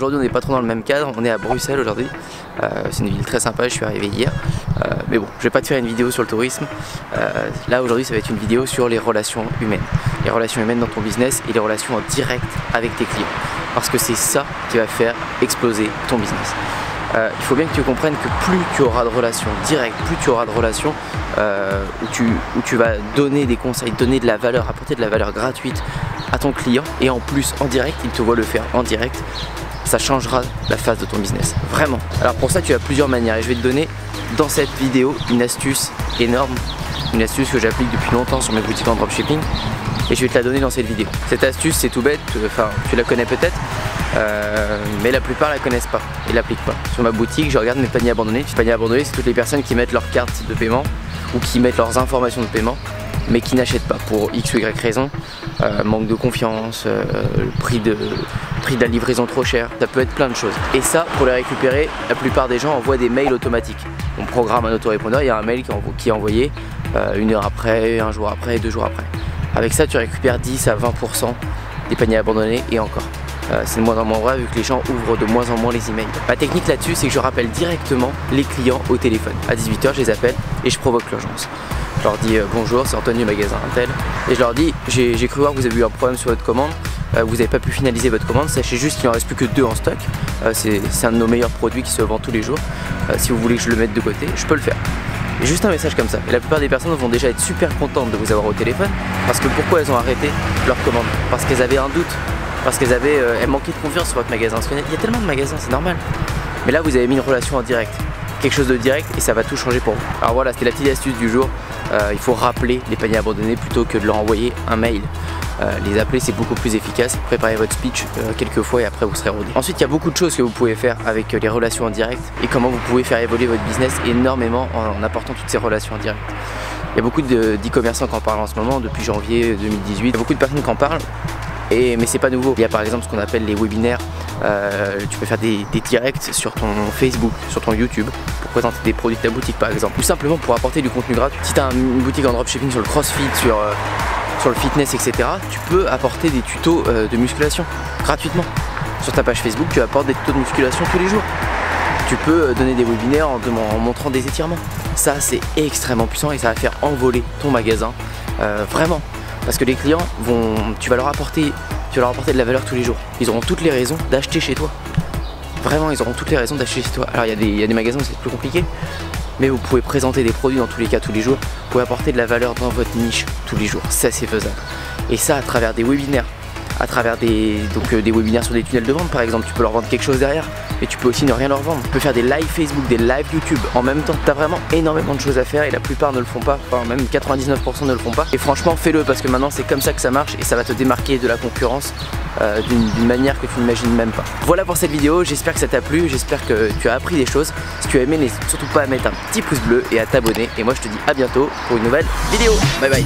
aujourd'hui on n'est pas trop dans le même cadre, on est à Bruxelles aujourd'hui. C'est une ville très sympa, je suis arrivé hier. Mais bon, je vais pas te faire une vidéo sur le tourisme. Là aujourd'hui ça va être une vidéo sur les relations humaines. Les relations humaines dans ton business et les relations en direct avec tes clients. Parce que c'est ça qui va faire exploser ton business. Il faut bien que tu comprennes que plus tu auras de relations directes, plus tu auras de relations où tu vas donner des conseils, donner de la valeur, apporter de la valeur gratuite à ton client, et en plus en direct, il te voit le faire en direct, ça changera la face de ton business, vraiment. Alors pour ça tu as plusieurs manières et je vais te donner dans cette vidéo une astuce énorme, une astuce que j'applique depuis longtemps sur mes boutiques en dropshipping et je vais te la donner dans cette vidéo. Cette astuce c'est tout bête, enfin tu la connais peut-être, mais la plupart la connaissent pas et l'appliquent pas. Sur ma boutique je regarde mes paniers abandonnés. Les paniers abandonnés c'est toutes les personnes qui mettent leur carte de paiement ou qui mettent leurs informations de paiement mais qui n'achètent pas pour X ou Y raison, manque de confiance, le prix de la livraison trop cher, ça peut être plein de choses. Et ça, pour les récupérer, la plupart des gens envoient des mails automatiques. On programme un autorépondeur, il y a un mail qui est envoyé 1 heure après, 1 jour après, 2 jours après. Avec ça, tu récupères 10 à 20% des paniers abandonnés et encore. C'est de moins en moins vrai vu que les gens ouvrent de moins en moins les emails. Ma technique là-dessus, c'est que je rappelle directement les clients au téléphone. À 18 h, je les appelle et je provoque l'urgence. Je leur dis bonjour, c'est Antoine du magasin Intel. Et je leur dis, j'ai cru voir que vous avez eu un problème sur votre commande, vous n'avez pas pu finaliser votre commande, sachez juste qu'il n'en reste plus que 2 en stock. C'est un de nos meilleurs produits qui se vend tous les jours. Si vous voulez que je le mette de côté, je peux le faire. Et juste un message comme ça. Et la plupart des personnes vont déjà être super contentes de vous avoir au téléphone. Parce que pourquoi elles ont arrêté leur commande? Parce qu'elles avaient un doute. Parce elles manquaient de confiance sur votre magasin. Parce qu'il y a tellement de magasins, c'est normal. Mais là, vous avez mis une relation en direct. Quelque chose de direct et ça va tout changer pour vous. Alors voilà, c'était la petite astuce du jour. Il faut rappeler les paniers abandonnés plutôt que de leur envoyer un mail. Les appeler c'est beaucoup plus efficace. Préparez votre speech quelques fois et après vous serez rodé. Ensuite il y a beaucoup de choses que vous pouvez faire avec les relations en direct et comment vous pouvez faire évoluer votre business énormément en apportant toutes ces relations en direct. Il y a beaucoup d'e-commerçants qui en parlent en ce moment depuis janvier 2018. Il y a beaucoup de personnes qui en parlent. Mais c'est pas nouveau. Il y a par exemple ce qu'on appelle les webinaires. Tu peux faire des directs sur ton Facebook, sur ton YouTube pour présenter des produits de ta boutique par exemple. Ou simplement pour apporter du contenu gratuit. Si tu as une boutique en dropshipping sur le crossfit, sur le fitness, etc. tu peux apporter des tutos de musculation gratuitement. Sur ta page Facebook, tu apportes des tutos de musculation tous les jours. Tu peux donner des webinaires en montrant des étirements. Ça c'est extrêmement puissant et ça va faire envoler ton magasin vraiment. Parce que les clients tu vas leur apporter de la valeur tous les jours. Ils auront toutes les raisons d'acheter chez toi. Vraiment, ils auront toutes les raisons d'acheter chez toi. Alors il y a des magasins où c'est plus compliqué, mais vous pouvez présenter des produits dans tous les cas tous les jours. Vous pouvez apporter de la valeur dans votre niche tous les jours. Ça c'est faisable. Et ça à travers des webinaires, à travers des webinaires sur des tunnels de vente par exemple. Tu peux leur vendre quelque chose derrière, mais tu peux aussi ne rien leur vendre. Tu peux faire des lives Facebook, des lives YouTube en même temps. Tu as vraiment énormément de choses à faire et la plupart ne le font pas, enfin même 99% ne le font pas. Et franchement fais-le parce que maintenant c'est comme ça que ça marche et ça va te démarquer de la concurrence d'une manière que tu n'imagines même pas. Voilà pour cette vidéo, j'espère que ça t'a plu, j'espère que tu as appris des choses. Si tu as aimé, n'hésite surtout pas à mettre un petit pouce bleu et à t'abonner. Et moi je te dis à bientôt pour une nouvelle vidéo. Bye bye.